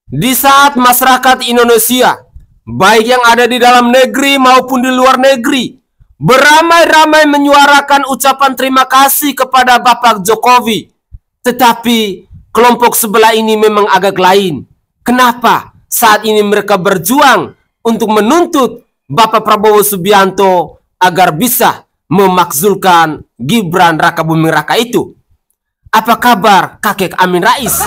Di saat masyarakat Indonesia, baik yang ada di dalam negeri maupun di luar negeri, beramai-ramai menyuarakan ucapan terima kasih kepada Bapak Jokowi. Tetapi kelompok sebelah ini memang agak lain. Kenapa? Saat ini mereka berjuang untuk menuntut Bapak Prabowo Subianto agar bisa memakzulkan Gibran Rakabuming Raka itu. Apa kabar kakek Amin Rais?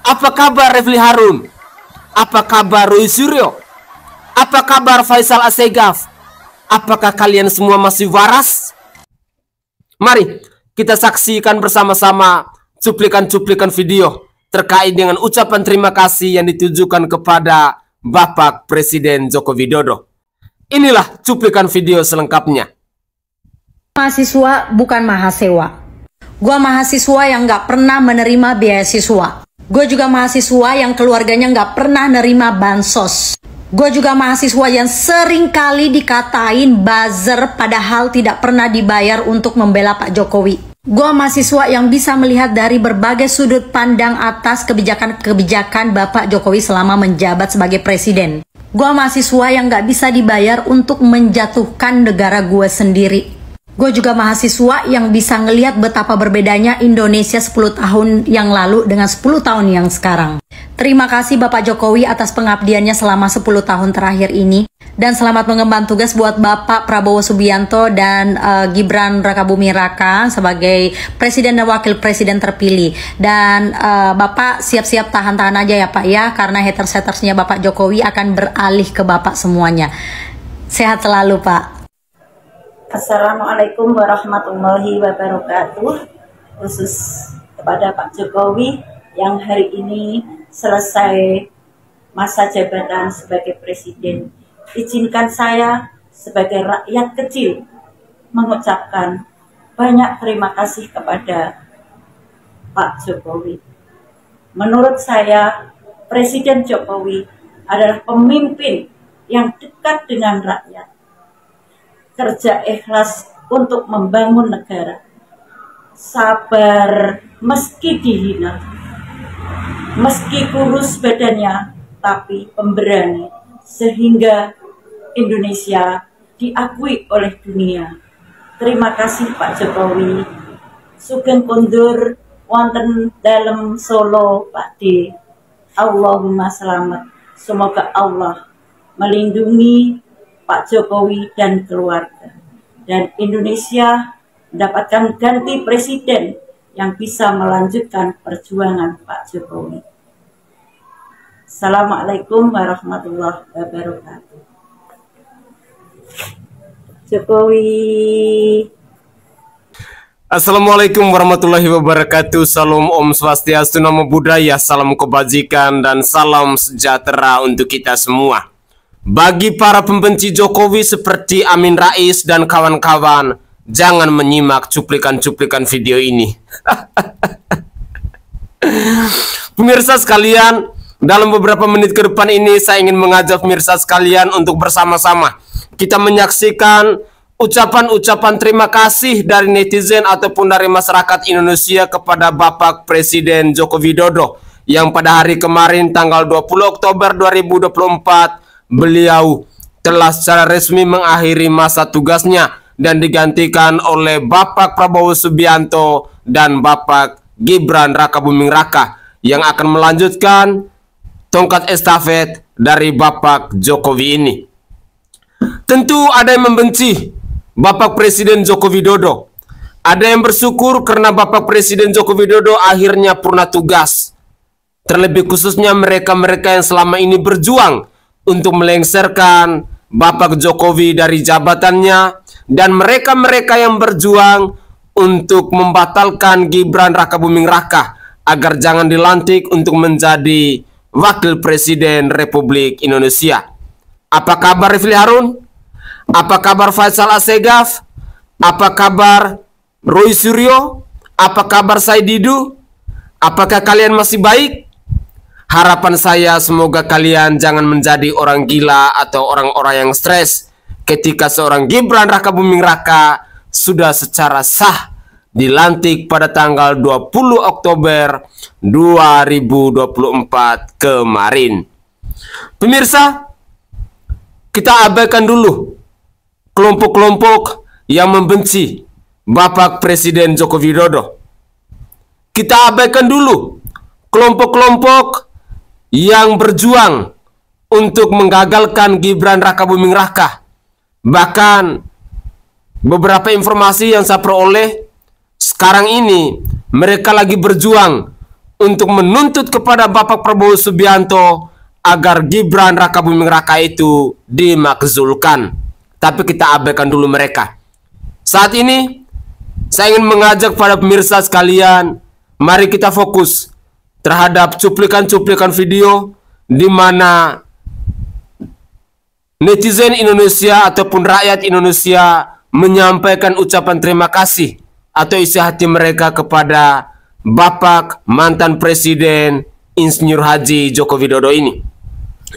Apa kabar Refli Harun? Apa kabar Roy Suryo? Apa kabar Faisal Assegaf? Apakah kalian semua masih waras? Mari kita saksikan bersama-sama cuplikan-cuplikan video terkait dengan ucapan terima kasih yang ditujukan kepada Bapak Presiden Joko Widodo. Inilah cuplikan video selengkapnya. Mahasiswa bukan mahasiswa. Gua mahasiswa yang gak pernah menerima beasiswa. Gue juga mahasiswa yang keluarganya nggak pernah nerima bansos. Gue juga mahasiswa yang sering kali dikatain buzzer padahal tidak pernah dibayar untuk membela Pak Jokowi. Gue mahasiswa yang bisa melihat dari berbagai sudut pandang atas kebijakan-kebijakan Bapak Jokowi selama menjabat sebagai presiden. Gue mahasiswa yang nggak bisa dibayar untuk menjatuhkan negara gue sendiri. Gue juga mahasiswa yang bisa ngelihat betapa berbedanya Indonesia 10 tahun yang lalu dengan 10 tahun yang sekarang. Terima kasih Bapak Jokowi atas pengabdiannya selama 10 tahun terakhir ini. Dan selamat mengemban tugas buat Bapak Prabowo Subianto dan Gibran Rakabuming Raka sebagai Presiden dan Wakil Presiden terpilih. Dan Bapak siap-siap tahan-tahan aja ya Pak ya, karena haters-hatersnya Bapak Jokowi akan beralih ke Bapak semuanya. Sehat selalu Pak. Assalamualaikum warahmatullahi wabarakatuh. Khusus kepada Pak Jokowi yang hari ini selesai masa jabatan sebagai presiden, izinkan saya sebagai rakyat kecil mengucapkan banyak terima kasih kepada Pak Jokowi. Menurut saya, Presiden Jokowi adalah pemimpin yang dekat dengan rakyat, kerja ikhlas untuk membangun negara, sabar meski dihina, meski kurus badannya, tapi pemberani, sehingga Indonesia diakui oleh dunia. Terima kasih Pak Jokowi. Sugeng kondur wonten dalam Solo Pak D. Allahumma selamat. Semoga Allah melindungi Pak Jokowi dan keluarga, dan Indonesia mendapatkan ganti presiden yang bisa melanjutkan perjuangan Pak Jokowi. Assalamualaikum warahmatullahi wabarakatuh. Jokowi. Assalamualaikum warahmatullahi wabarakatuh. Salam Om Swastiastu, Namo Buddhaya, salam kebajikan dan salam sejahtera untuk kita semua. Bagi para pembenci Jokowi seperti Amin Rais dan kawan-kawan, jangan menyimak cuplikan-cuplikan video ini. Pemirsa sekalian, dalam beberapa menit ke depan ini saya ingin mengajak pemirsa sekalian untuk bersama-sama kita menyaksikan ucapan-ucapan terima kasih dari netizen ataupun dari masyarakat Indonesia kepada Bapak Presiden Joko Widodo yang pada hari kemarin tanggal 20 Oktober 2024 beliau telah secara resmi mengakhiri masa tugasnya dan digantikan oleh Bapak Prabowo Subianto dan Bapak Gibran Rakabuming Raka yang akan melanjutkan tongkat estafet dari Bapak Jokowi ini. Tentu ada yang membenci Bapak Presiden Joko Widodo. Ada yang bersyukur karena Bapak Presiden Joko Widodo akhirnya purna tugas. Terlebih khususnya mereka-mereka yang selama ini berjuang untuk melengsarkan Bapak Jokowi dari jabatannya, dan mereka-mereka yang berjuang untuk membatalkan Gibran Rakabuming Raka agar jangan dilantik untuk menjadi Wakil Presiden Republik Indonesia. Apa kabar Refli Harun? Apa kabar Faisal Assegaf? Apa kabar Roy Suryo? Apa kabar Said Didu? Apakah kalian masih baik? Harapan saya semoga kalian jangan menjadi orang gila atau orang-orang yang stres ketika seorang Gibran Rakabuming Raka sudah secara sah dilantik pada tanggal 20 Oktober 2024 kemarin. Pemirsa, kita abaikan dulu kelompok-kelompok yang membenci Bapak Presiden Joko Widodo. Kita abaikan dulu kelompok-kelompok yang berjuang untuk menggagalkan Gibran Rakabuming Raka. Bahkan beberapa informasi yang saya peroleh sekarang ini, mereka lagi berjuang untuk menuntut kepada Bapak Prabowo Subianto agar Gibran Rakabuming Raka itu dimakzulkan. Tapi kita abaikan dulu mereka. Saat ini saya ingin mengajak para pemirsa sekalian, mari kita fokus terhadap cuplikan-cuplikan video di mana netizen Indonesia ataupun rakyat Indonesia menyampaikan ucapan terima kasih atau isi hati mereka kepada Bapak mantan Presiden Insinyur Haji Joko Widodo ini.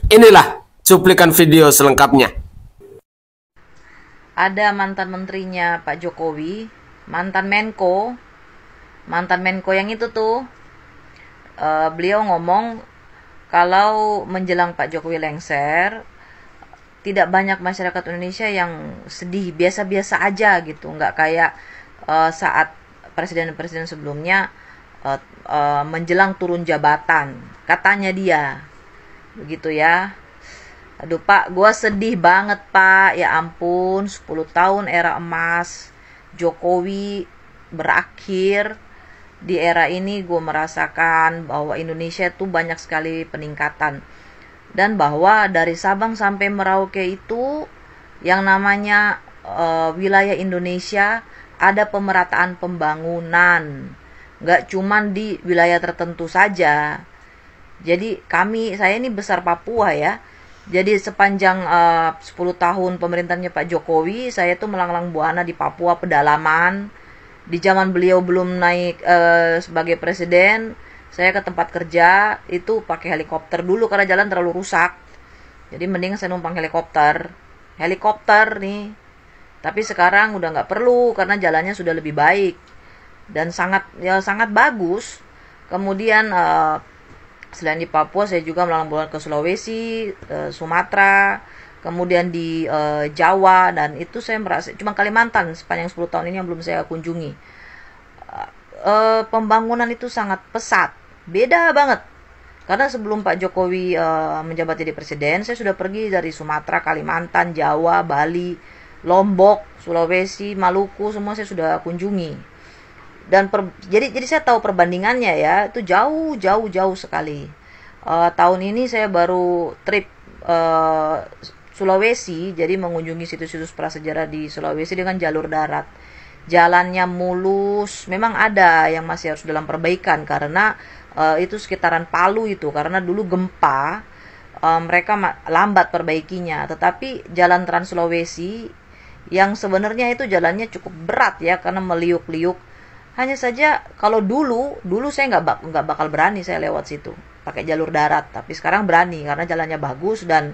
Inilah cuplikan video selengkapnya. Ada mantan menterinya Pak Jokowi, mantan Menko yang itu tuh, beliau ngomong kalau menjelang Pak Jokowi lengser, tidak banyak masyarakat Indonesia yang sedih, biasa-biasa aja gitu, nggak kayak saat presiden-presiden sebelumnya menjelang turun jabatan, katanya dia, begitu ya. Aduh Pak, gue sedih banget Pak, ya ampun, 10 tahun era emas Jokowi berakhir. Di era ini gue merasakan bahwa Indonesia tuh banyak sekali peningkatan. Dan bahwa dari Sabang sampai Merauke itu yang namanya wilayah Indonesia ada pemerataan pembangunan. Nggak cuman di wilayah tertentu saja. Jadi saya ini besar Papua ya. Jadi sepanjang 10 tahun pemerintahnya Pak Jokowi, saya tuh melanglang buana di Papua pedalaman. Di zaman beliau belum naik sebagai presiden, saya ke tempat kerja itu pakai helikopter dulu karena jalan terlalu rusak. Jadi mending saya numpang helikopter nih. Tapi sekarang udah nggak perlu karena jalannya sudah lebih baik dan sangat bagus. Kemudian selain di Papua, saya juga melanglang buana ke Sulawesi, Sumatera, kemudian di Jawa, dan itu saya merasa cuma Kalimantan sepanjang 10 tahun ini yang belum saya kunjungi. Pembangunan itu sangat pesat. Beda banget. Karena sebelum Pak Jokowi menjabat jadi presiden, saya sudah pergi dari Sumatera, Kalimantan, Jawa, Bali, Lombok, Sulawesi, Maluku, semua saya sudah kunjungi. Dan jadi saya tahu perbandingannya ya, itu jauh sekali. Tahun ini saya baru trip Sulawesi, jadi mengunjungi situs-situs prasejarah di Sulawesi dengan jalur darat. Jalannya mulus, memang ada yang masih harus dalam perbaikan karena itu sekitaran Palu itu, karena dulu gempa, mereka lambat perbaikinya. Tetapi jalan Trans Sulawesi yang sebenarnya itu jalannya cukup berat ya, karena meliuk-liuk. Hanya saja kalau dulu saya nggak bakal berani saya lewat situ pakai jalur darat, tapi sekarang berani karena jalannya bagus dan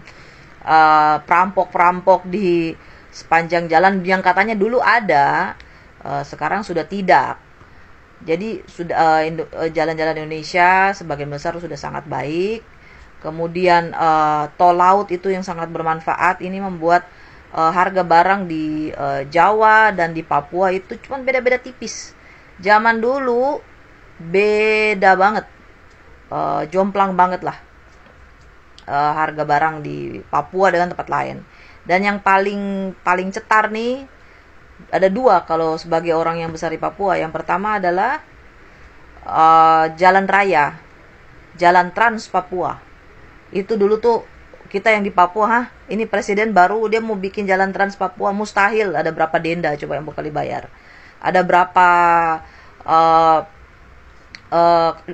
perampok di sepanjang jalan yang katanya dulu ada, sekarang sudah tidak. Jadi sudah jalan-jalan Indonesia sebagian besar sudah sangat baik. Kemudian tol laut itu yang sangat bermanfaat, ini membuat harga barang di Jawa dan di Papua itu cuma beda-beda tipis. Zaman dulu beda banget, jomplang banget lah harga barang di Papua dengan tempat lain. Dan yang paling cetar nih ada dua kalau sebagai orang yang besar di Papua. Yang pertama adalah jalan raya, jalan Trans Papua. Itu dulu tuh kita yang di Papua, ini presiden baru dia mau bikin jalan Trans Papua, mustahil. Ada berapa denda coba yang bakal dibayar? Ada berapa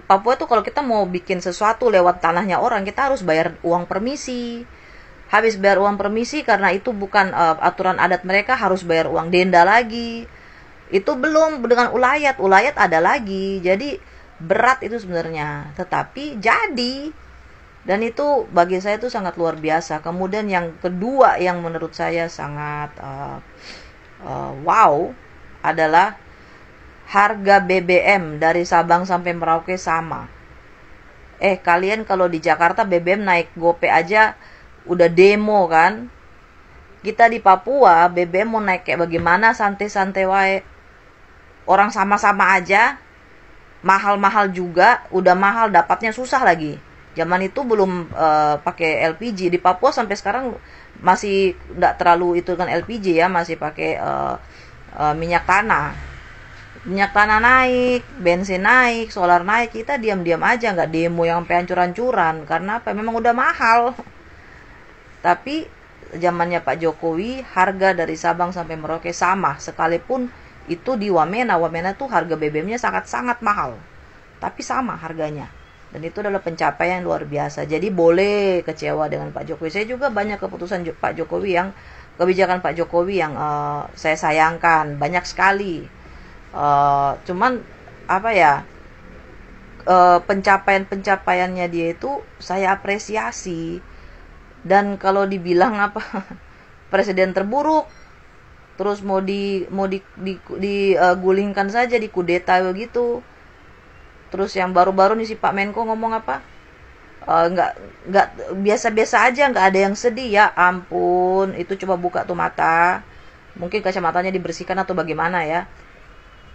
Papua tuh kalau kita mau bikin sesuatu lewat tanahnya orang, kita harus bayar uang permisi. Habis bayar uang permisi karena itu bukan aturan adat mereka, harus bayar uang denda lagi. Itu belum dengan ulayat ada lagi. Jadi berat itu sebenarnya, tetapi jadi. Dan itu bagi saya itu sangat luar biasa. Kemudian yang kedua yang menurut saya sangat wow adalah harga BBM dari Sabang sampai Merauke sama. Kalian kalau di Jakarta BBM naik gope aja udah demo kan. Kita di Papua BBM mau naik kayak bagaimana, santai-santai wae. Orang sama-sama aja, mahal-mahal juga, udah mahal dapatnya susah lagi. Zaman itu belum pakai LPG. Di Papua sampai sekarang masih nggak terlalu itu kan LPG ya, masih pakai minyak tanah. Minyak tanah naik, bensin naik, solar naik, kita diam-diam aja, nggak demo yang sampai hancur-hancuran. Karena apa? Memang udah mahal. Tapi zamannya Pak Jokowi, harga dari Sabang sampai Merauke sama, sekalipun itu di Wamena tuh harga BBM-nya sangat-sangat mahal, tapi sama harganya. Dan itu adalah pencapaian luar biasa. Jadi boleh kecewa dengan Pak Jokowi. Saya juga banyak keputusan Pak Jokowi kebijakan Pak Jokowi yang saya sayangkan, banyak sekali. Cuman apa ya, pencapaiannya dia itu saya apresiasi. Dan kalau dibilang apa presiden terburuk, terus mau digulingkan saja, dikudeta begitu. Terus yang baru-baru nih si Pak Menko ngomong apa? Nggak biasa-biasa aja, nggak ada yang sedih. Ya ampun, itu coba buka tuh mata. Mungkin kacamatanya dibersihkan atau bagaimana ya.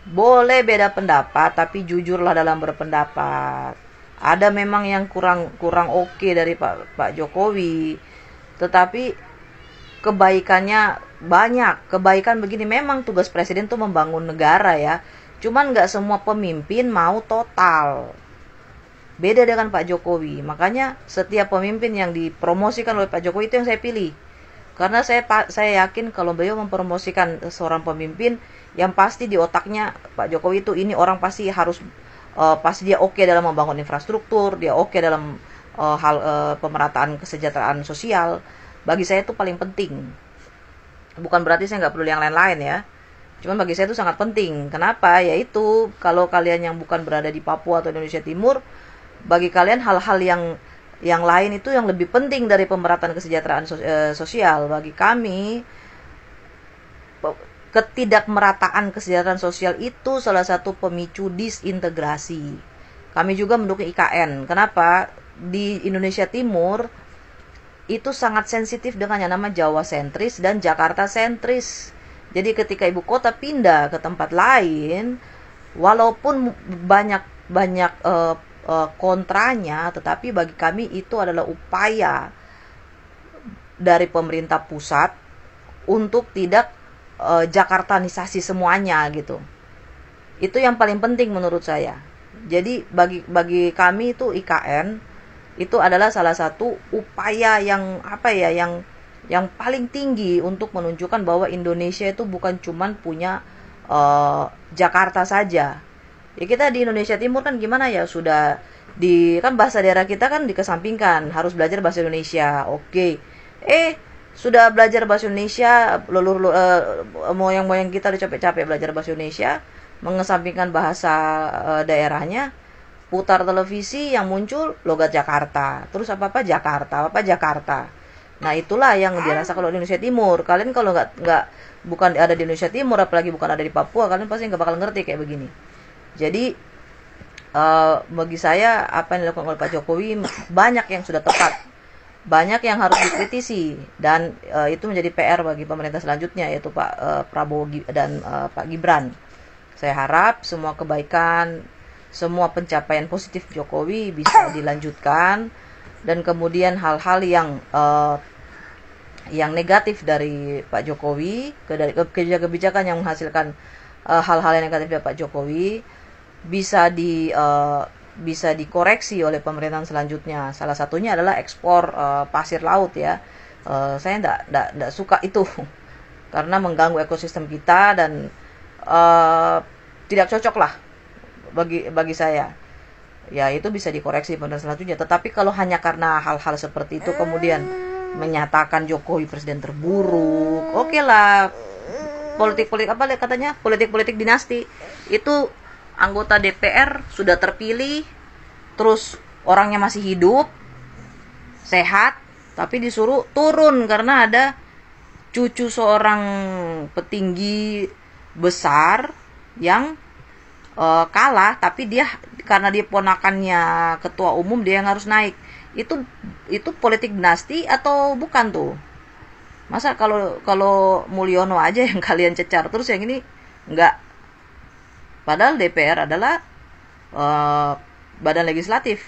Boleh beda pendapat, tapi jujurlah dalam berpendapat. Ada memang yang kurang oke dari Pak Jokowi, tetapi kebaikannya banyak. Kebaikan begini, memang tugas presiden tuh membangun negara ya. Cuman nggak semua pemimpin mau total. Beda dengan Pak Jokowi. Makanya setiap pemimpin yang dipromosikan oleh Pak Jokowi itu yang saya pilih. Karena saya yakin kalau beliau mempromosikan seorang pemimpin, yang pasti di otaknya Pak Jokowi itu ini orang pasti harus pasti dia oke dalam membangun infrastruktur, dia oke dalam hal pemerataan kesejahteraan sosial. Bagi saya itu paling penting. Bukan berarti saya nggak perlu yang lain-lain ya. Cuman bagi saya itu sangat penting. Kenapa? Yaitu kalau kalian yang bukan berada di Papua atau Indonesia Timur, bagi kalian hal-hal yang lain itu yang lebih penting dari pemerataan kesejahteraan sosial. Bagi kami, ketidakmerataan kesejahteraan sosial itu salah satu pemicu disintegrasi. Kami juga mendukung IKN. Kenapa? Di Indonesia Timur itu sangat sensitif dengan yang namanya Jawa sentris dan Jakarta sentris. Jadi ketika ibu kota pindah ke tempat lain, walaupun banyak kontranya, tetapi bagi kami itu adalah upaya dari pemerintah pusat untuk tidak Jakartanisasi semuanya gitu. Itu yang paling penting menurut saya. Jadi bagi kami itu IKN itu adalah salah satu upaya yang yang paling tinggi untuk menunjukkan bahwa Indonesia itu bukan cuman punya Jakarta saja. Ya kita di Indonesia Timur kan gimana ya, sudah kan bahasa daerah kita kan dikesampingkan, harus belajar bahasa Indonesia. Oke. Sudah belajar bahasa Indonesia, moyang-moyang kita udah capek-capek belajar bahasa Indonesia, mengesampingkan bahasa daerahnya, putar televisi yang muncul logat Jakarta, terus apa Jakarta. Nah itulah yang dirasa kalau di Indonesia Timur. Kalian kalau bukan ada di Indonesia Timur, apalagi bukan ada di Papua, kalian pasti nggak bakal ngerti kayak begini. Jadi bagi saya apa yang dilakukan oleh Pak Jokowi banyak yang sudah tepat. Banyak yang harus dikritisi, dan itu menjadi PR bagi pemerintah selanjutnya, yaitu Pak Prabowo dan Pak Gibran. Saya harap semua kebaikan, semua pencapaian positif Jokowi bisa dilanjutkan, dan kemudian hal-hal yang negatif dari Pak Jokowi, kebijakan yang menghasilkan hal-hal yang negatif dari Pak Jokowi bisa dikoreksi oleh pemerintahan selanjutnya. Salah satunya adalah ekspor pasir laut ya. Saya enggak suka itu karena mengganggu ekosistem kita dan tidak cocok lah bagi saya. Ya itu bisa dikoreksi pemerintahan selanjutnya. Tetapi kalau hanya karena hal-hal seperti itu kemudian menyatakan Jokowi presiden terburuk, oke lah. Politik dinasti itu. Anggota DPR sudah terpilih, terus orangnya masih hidup, sehat, tapi disuruh turun karena ada cucu seorang petinggi besar yang kalah, tapi dia karena dia ponakannya ketua umum, dia yang harus naik. Itu politik dinasti atau bukan tuh? Masa kalau Mulyono aja yang kalian cecar, terus yang ini enggak? Padahal DPR adalah badan legislatif.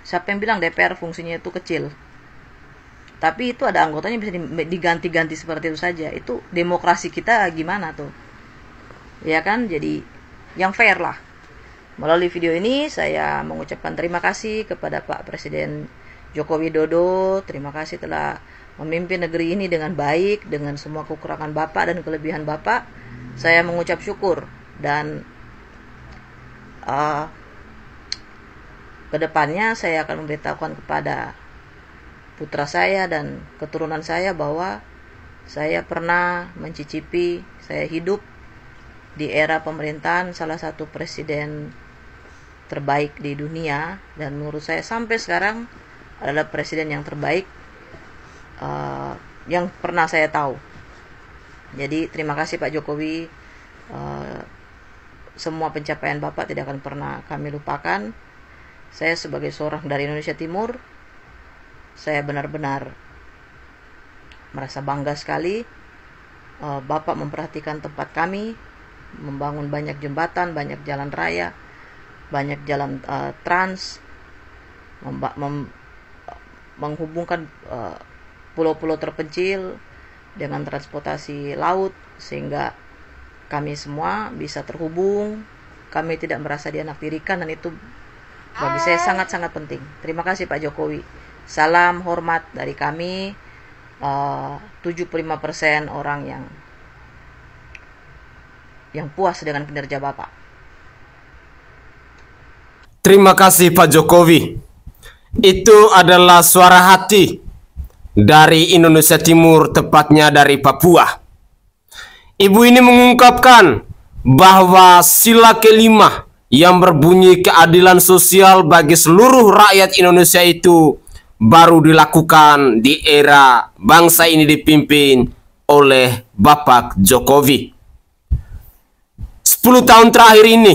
Siapa yang bilang DPR fungsinya itu kecil? Tapi itu ada anggotanya bisa diganti-ganti seperti itu saja. Itu demokrasi kita gimana tuh? Ya kan? Jadi yang fair lah. Melalui video ini saya mengucapkan terima kasih kepada Pak Presiden Joko Widodo. Terima kasih telah memimpin negeri ini dengan baik, dengan semua kekurangan Bapak dan kelebihan Bapak. Saya mengucap syukur, dan kedepannya saya akan memberitahukan kepada putra saya dan keturunan saya bahwa saya pernah mencicipi, saya hidup di era pemerintahan salah satu presiden terbaik di dunia, dan menurut saya sampai sekarang adalah presiden yang terbaik yang pernah saya tahu. Jadi terima kasih Pak Jokowi. Semua pencapaian Bapak tidak akan pernah kami lupakan. Saya sebagai seorang dari Indonesia Timur, saya benar-benar merasa bangga sekali. Bapak memperhatikan tempat kami, membangun banyak jembatan, banyak jalan raya, banyak jalan trans, menghubungkan pulau-pulau terpencil dengan transportasi laut, sehingga kami semua bisa terhubung. Kami tidak merasa dianaktirikan, dan itu bagi saya sangat-sangat penting. Terima kasih Pak Jokowi. Salam hormat dari kami, 75% orang yang puas dengan kinerja Bapak. Terima kasih Pak Jokowi. Itu adalah suara hati dari Indonesia Timur, tepatnya dari Papua. Ibu ini mengungkapkan bahwa sila kelima yang berbunyi keadilan sosial bagi seluruh rakyat Indonesia itu baru dilakukan di era bangsa ini dipimpin oleh Bapak Jokowi. 10 tahun terakhir ini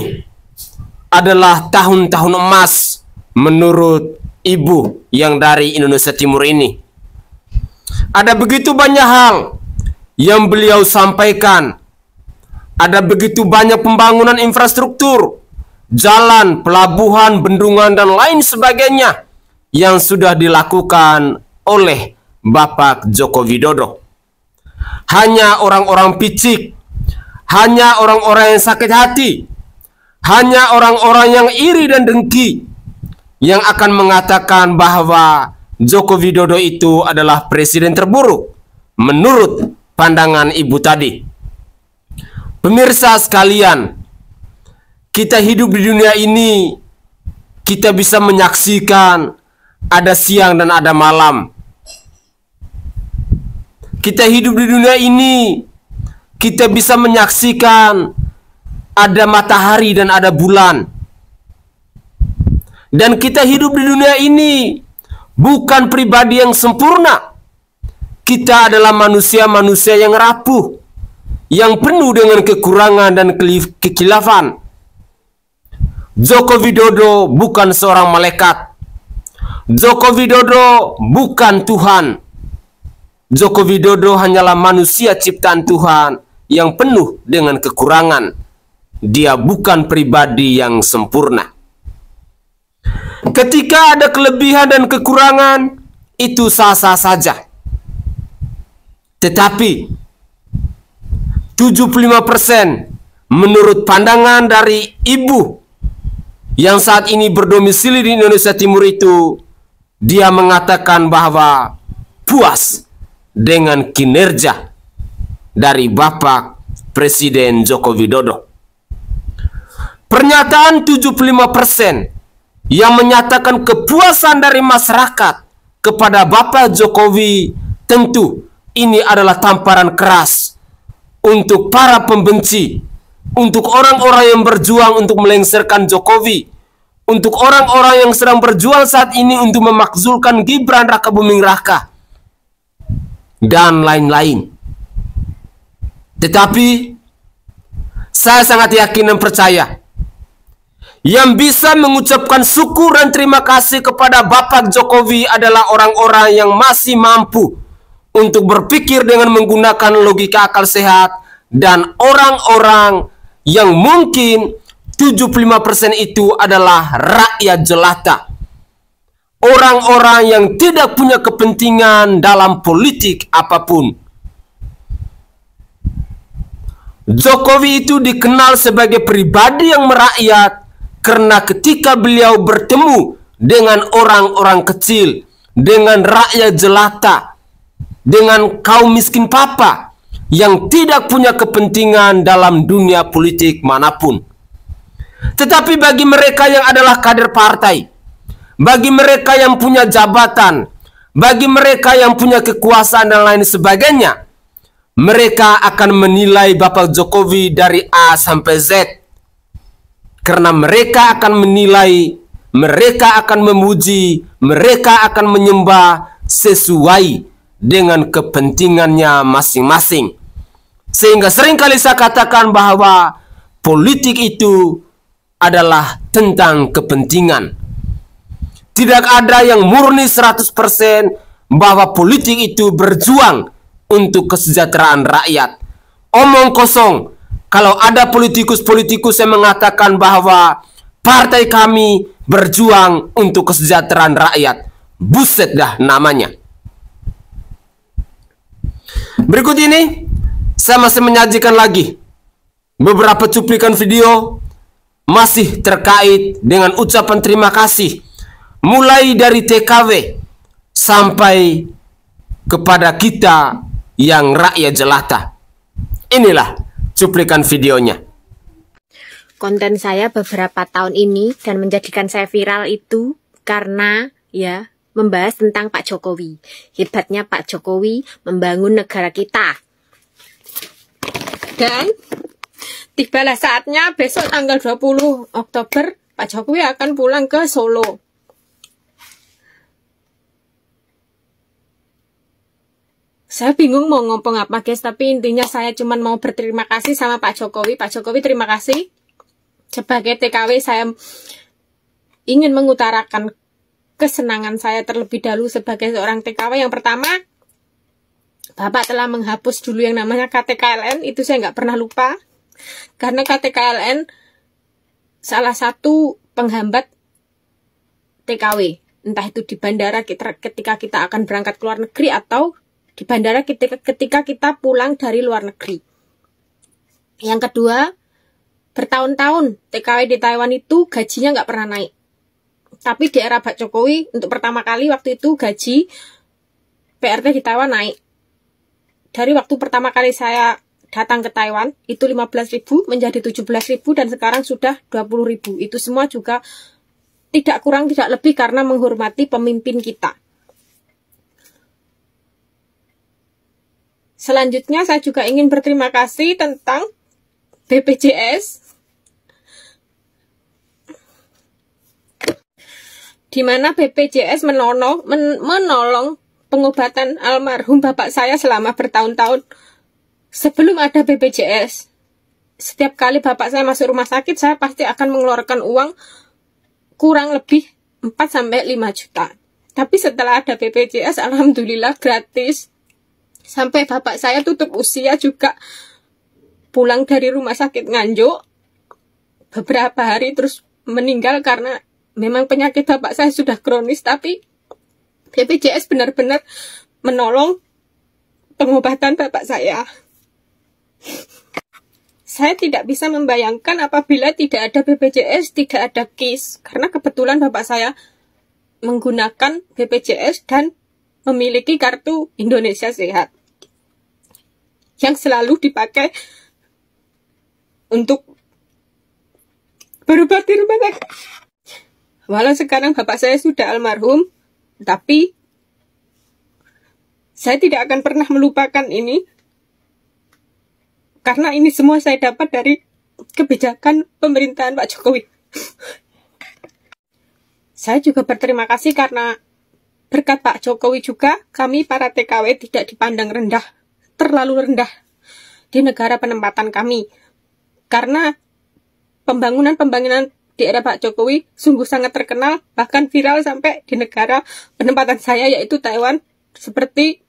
adalah tahun-tahun emas menurut ibu yang dari Indonesia Timur ini. Ada begitu banyak hal yang beliau sampaikan. Ada begitu banyak pembangunan infrastruktur, jalan, pelabuhan, bendungan, dan lain sebagainya yang sudah dilakukan oleh Bapak Joko Widodo. Hanya orang-orang picik, hanya orang-orang yang sakit hati, hanya orang-orang yang iri dan dengki yang akan mengatakan bahwa Joko Widodo itu adalah presiden terburuk menurut pandangan ibu tadi. Pemirsa sekalian, kita hidup di dunia ini, kita bisa menyaksikan ada siang dan ada malam. Kita hidup di dunia ini, kita bisa menyaksikan ada matahari dan ada bulan. Dan kita hidup di dunia ini bukan pribadi yang sempurna. Kita adalah manusia-manusia yang rapuh, yang penuh dengan kekurangan dan kekilafan. Joko Widodo bukan seorang malaikat. Joko Widodo bukan Tuhan. Joko Widodo hanyalah manusia ciptaan Tuhan yang penuh dengan kekurangan. Dia bukan pribadi yang sempurna. Ketika ada kelebihan dan kekurangan, itu sah-sah saja. Tetapi 75% menurut pandangan dari ibu yang saat ini berdomisili di Indonesia Timur itu, dia mengatakan bahwa puas dengan kinerja dari Bapak Presiden Joko Widodo. Pernyataan 75% yang menyatakan kepuasan dari masyarakat kepada Bapak Jokowi, tentu ini adalah tamparan keras untuk para pembenci, untuk orang-orang yang berjuang untuk melengsarkan Jokowi, untuk orang-orang yang sedang berjuang saat ini untuk memakzulkan Gibran Raka Buming Raka, dan lain-lain. Tetapi saya sangat yakin dan percaya, yang bisa mengucapkan syukur dan terima kasih kepada Bapak Jokowi adalah orang-orang yang masih mampu untuk berpikir dengan menggunakan logika akal sehat, dan orang-orang yang mungkin 75% itu adalah rakyat jelata. Orang-orang yang tidak punya kepentingan dalam politik apapun. Jokowi itu dikenal sebagai pribadi yang merakyat karena ketika beliau bertemu dengan orang-orang kecil, dengan rakyat jelata, dengan kaum miskin papa yang tidak punya kepentingan dalam dunia politik manapun. Tetapi bagi mereka yang adalah kader partai, bagi mereka yang punya jabatan, bagi mereka yang punya kekuasaan dan lain sebagainya, mereka akan menilai Bapak Jokowi dari A sampai Z. Karena mereka akan menilai, mereka akan memuji, mereka akan menyembah sesuai dengan kepentingannya masing-masing. Sehingga seringkali saya katakan bahwa politik itu adalah tentang kepentingan. Tidak ada yang murni 100% bahwa politik itu berjuang untuk kesejahteraan rakyat. Omong kosong. Kalau ada politikus-politikus yang mengatakan bahwa partai kami berjuang untuk kesejahteraan rakyat, buset dah namanya. Berikut ini saya masih menyajikan lagi beberapa cuplikan video masih terkait dengan ucapan terima kasih, mulai dari TKW sampai kepada kita yang rakyat jelata. Inilah cuplikan videonya. Konten saya beberapa tahun ini dan menjadikan saya viral itu karena ya membahas tentang Pak Jokowi. Hebatnya Pak Jokowi membangun negara kita. Dan tibalah saatnya besok tanggal 20 Oktober Pak Jokowi akan pulang ke Solo. Saya bingung mau ngomong apa guys, tapi intinya saya cuma mau berterima kasih sama Pak Jokowi. Pak Jokowi terima kasih. Sebagai TKW saya ingin mengutarakan kesenangan saya terlebih dahulu sebagai seorang TKW. Yang pertama, Bapak telah menghapus dulu yang namanya KTKLN, itu saya nggak pernah lupa. Karena KTKLN salah satu penghambat TKW. Entah itu di bandara ketika kita akan berangkat ke luar negeri atau di bandara ketika kita pulang dari luar negeri. Yang kedua, bertahun-tahun TKW di Taiwan itu gajinya nggak pernah naik. Tapi di era Pak Jokowi, untuk pertama kali waktu itu gaji PRT di Taiwan naik. Dari waktu pertama kali saya datang ke Taiwan, itu 15.000 menjadi 17.000 dan sekarang sudah 20.000. Itu semua juga tidak kurang tidak lebih karena menghormati pemimpin kita. Selanjutnya saya juga ingin berterima kasih tentang BPJS, di mana BPJS menolong pengobatan almarhum bapak saya selama bertahun-tahun. Sebelum ada BPJS, setiap kali bapak saya masuk rumah sakit, saya pasti akan mengeluarkan uang kurang lebih 4-5 juta. Tapi setelah ada BPJS, alhamdulillah gratis. Sampai bapak saya tutup usia juga pulang dari rumah sakit Nganjuk beberapa hari terus meninggal karena memang penyakit bapak saya sudah kronis, tapi BPJS benar-benar menolong pengobatan bapak saya. Saya tidak bisa membayangkan apabila tidak ada BPJS, tidak ada KIS, karena kebetulan bapak saya menggunakan BPJS dan memiliki kartu Indonesia Sehat yang selalu dipakai untuk berobat di rumah sakit. Walau sekarang bapak saya sudah almarhum, tapi saya tidak akan pernah melupakan ini, karena ini semua saya dapat dari kebijakan pemerintahan Pak Jokowi. Saya juga berterima kasih karena berkat Pak Jokowi juga kami para TKW tidak dipandang rendah, terlalu rendah di negara penempatan kami. Karena pembangunan di era Pak Jokowi sungguh sangat terkenal, bahkan viral sampai di negara penempatan saya yaitu Taiwan, seperti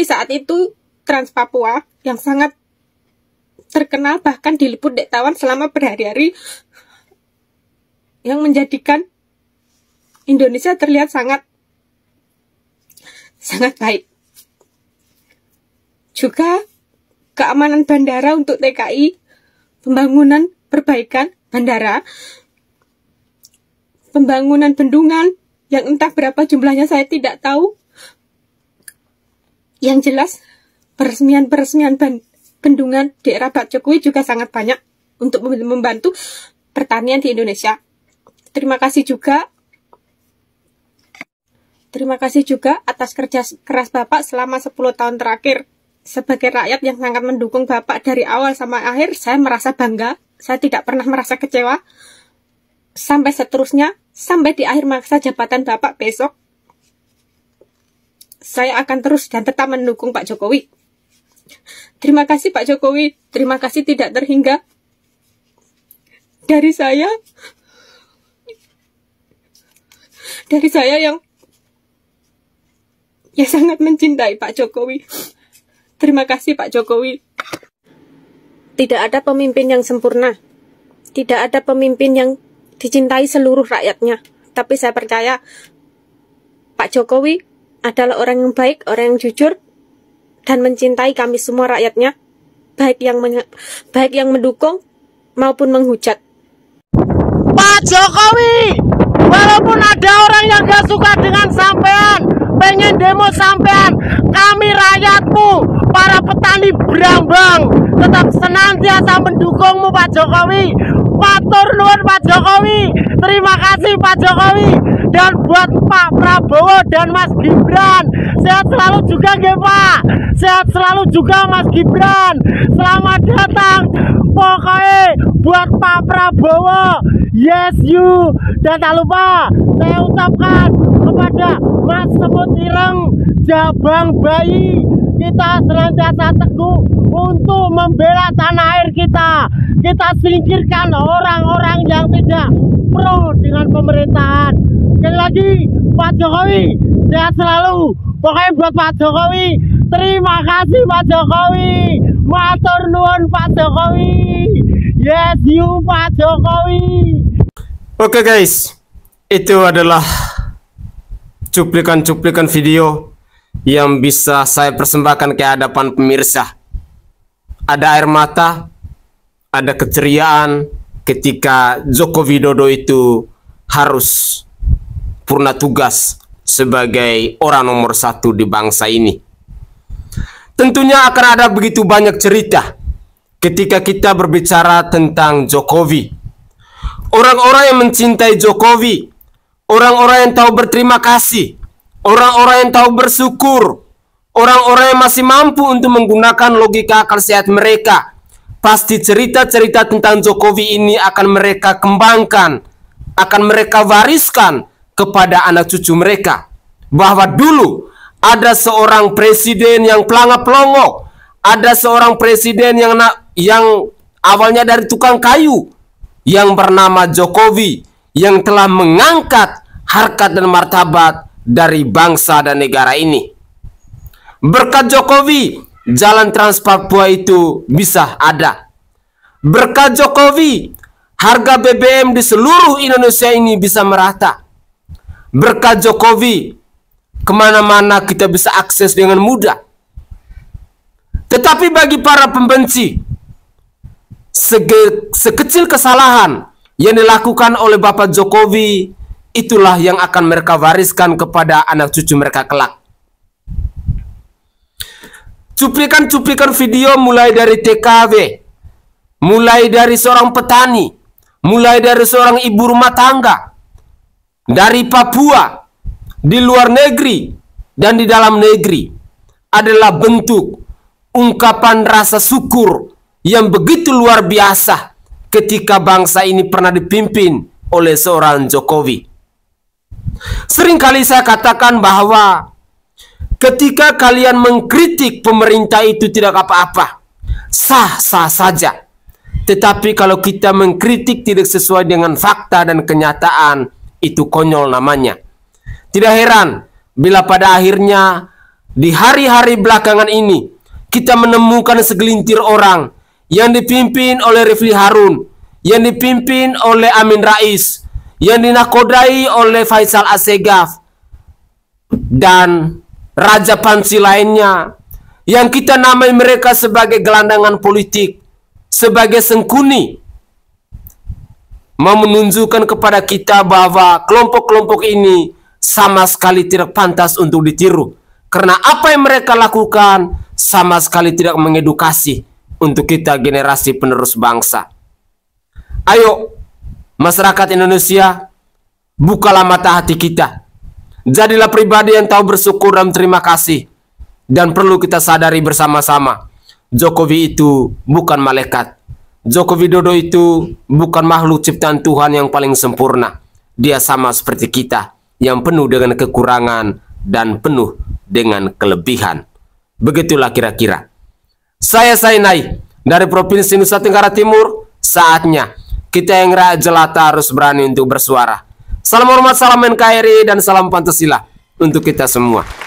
saat itu Trans Papua yang sangat terkenal, bahkan diliput di Taiwan selama berhari-hari, yang menjadikan Indonesia terlihat sangat baik. Juga keamanan bandara untuk TKI, pembangunan perbaikan bandara, pembangunan bendungan yang entah berapa jumlahnya saya tidak tahu. Yang jelas peresmian bendungan di era Pak Jokowi juga sangat banyak untuk membantu pertanian di Indonesia. Terima kasih juga atas kerja keras Bapak selama 10 tahun terakhir. Sebagai rakyat yang sangat mendukung Bapak dari awal sampai akhir, saya merasa bangga. Saya tidak pernah merasa kecewa. Sampai seterusnya, sampai di akhir masa jabatan Bapak besok, saya akan terus dan tetap mendukung Pak Jokowi. Terima kasih Pak Jokowi. Terima kasih tidak terhingga. Dari saya yang sangat mencintai Pak Jokowi. Terima kasih Pak Jokowi. Tidak ada pemimpin yang sempurna. Tidak ada pemimpin yang dicintai seluruh rakyatnya. Tapi saya percaya Pak Jokowi adalah orang yang baik, orang yang jujur, dan mencintai kami semua rakyatnya, baik yang mendukung maupun menghujat. Pak Jokowi, walaupun ada orang yang gak suka dengan sampean, pengen demo sampean, kami rakyatmu, para petani Brambang, tetap senantiasa mendukungmu Pak Jokowi. Matur nuwun Pak Jokowi. Terima kasih Pak Jokowi. Dan buat Pak Prabowo dan Mas Gibran, sehat selalu juga nggih Pak. Sehat selalu juga Mas Gibran. Selamat datang. Pokoknya buat Pak Prabowo, yes you. Dan tak lupa saya ucapkan kepada Mas Semut Ireng, Jabang Bayi, kita senantiasa teguh untuk membela tanah air kita. Kita singkirkan orang-orang yang tidak pro dengan pemerintahan. Sekali lagi Pak Jokowi, sehat selalu. Pokoknya buat Pak Jokowi, terima kasih Pak Jokowi. Matur nuwun Pak Jokowi. Yes you Pak Jokowi. Oke guys, itu adalah cuplikan-cuplikan video yang bisa saya persembahkan ke hadapan pemirsa. Ada air mata, ada keceriaan ketika Joko Widodo itu harus purna tugas sebagai orang nomor 1 di bangsa ini. Tentunya akan ada begitu banyak cerita ketika kita berbicara tentang Jokowi. Orang-orang yang mencintai Jokowi, orang-orang yang tahu berterima kasih, orang-orang yang tahu bersyukur, orang-orang yang masih mampu untuk menggunakan logika akal sehat mereka, pasti cerita-cerita tentang Jokowi ini akan mereka kembangkan, akan mereka wariskan kepada anak cucu mereka. Bahwa dulu ada seorang presiden yang pelangap-pelongok, ada seorang presiden yang awalnya dari tukang kayu, yang bernama Jokowi, yang telah mengangkat harkat dan martabat dari bangsa dan negara ini. Berkat Jokowi, jalan Trans Papua itu bisa ada. Berkat Jokowi, harga BBM di seluruh Indonesia ini bisa merata. Berkat Jokowi, kemana-mana kita bisa akses dengan mudah. Tetapi bagi para pembenci, sekecil kesalahan yang dilakukan oleh Bapak Jokowi, itulah yang akan mereka wariskan kepada anak cucu mereka kelak. Cuplikan-cuplikan video mulai dari TKW, mulai dari seorang petani, mulai dari seorang ibu rumah tangga, dari Papua, di luar negeri, dan di dalam negeri, adalah bentuk ungkapan rasa syukur yang begitu luar biasa ketika bangsa ini pernah dipimpin oleh seorang Jokowi. Seringkali saya katakan bahwa ketika kalian mengkritik pemerintah itu tidak apa-apa, sah-sah saja. Tetapi kalau kita mengkritik tidak sesuai dengan fakta dan kenyataan, itu konyol namanya. Tidak heran bila pada akhirnya di hari-hari belakangan ini kita menemukan segelintir orang yang dipimpin oleh Refli Harun, yang dipimpin oleh Amin Rais, yang dinakodai oleh Faisal Assegaf dan Raja Pansi lainnya, yang kita namai mereka sebagai gelandangan politik, sebagai sengkuni, mau menunjukkan kepada kita bahwa kelompok-kelompok ini sama sekali tidak pantas untuk ditiru, karena apa yang mereka lakukan sama sekali tidak mengedukasi untuk kita generasi penerus bangsa. Ayo masyarakat Indonesia, bukalah mata hati kita, jadilah pribadi yang tahu bersyukur dan terima kasih. Dan perlu kita sadari bersama-sama, Jokowi itu bukan malaikat. Joko Widodo itu bukan makhluk ciptaan Tuhan yang paling sempurna. Dia sama seperti kita, yang penuh dengan kekurangan dan penuh dengan kelebihan. Begitulah kira-kira. Saya Sainai dari Provinsi Nusa Tenggara Timur. Saatnya kita yang rakyat jelata harus berani untuk bersuara. Salam hormat, salam NKRI, dan salam Pancasila untuk kita semua.